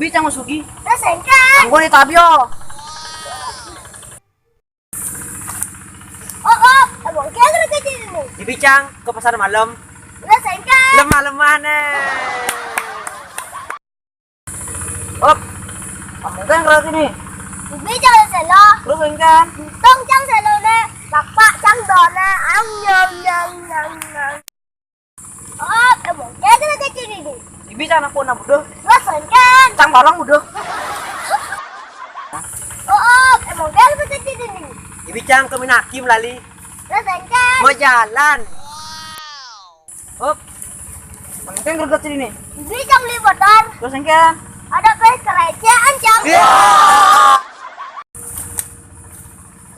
Ibicang masugi. Rasengkan. Anggo ni tabyo. Oh, abang kaya ka nagkajin mo. Ibicang ke pasar malam. Rasengkan. Lemah-lemah nih. Op. Kamu kan kalau sini. Ibicang sa selo. Terus kan? Tong chang selo na. Bakpak chang do na. Ang nyang. Oh, abang kaya ka nagkajin mo. Ibicang aku nak bodoh. Rasengkan. Cang barang bodoh. Oh, abang kaya ka nagkajin mo. Ibicang ke Minaki melali. Rasengkan. Mau jalan. Op. Kamu kan kalau sini nih. Ibicang li motor. Terus kan? Ada pes kerajaan chang.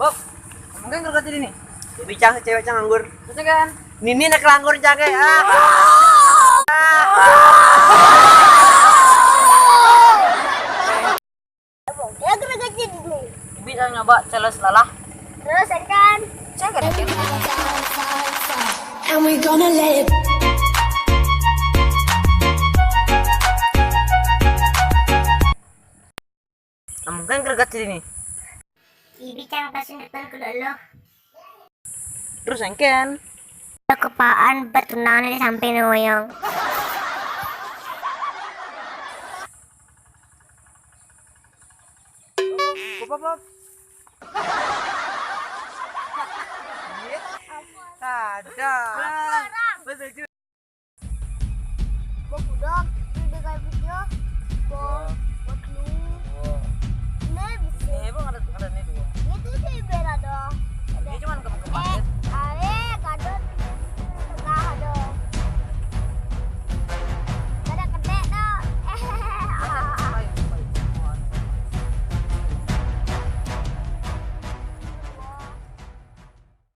Op. Kamu kan kalau sini nih. Ibicang cewek cang anggur. Terus kan? Nini nak langgur jaga. Abang kaya ka nagkajin mo. Ibicang nyoba celes lalah. Rasengkan. And we gonna let it. Kamu kan kerja sini. Ibicang pasin depan ke lolo. Terus kan? Kepaan betunangan di samping ngoyong. Pop. Ada. Betul juga. Bok udah, video. Bok.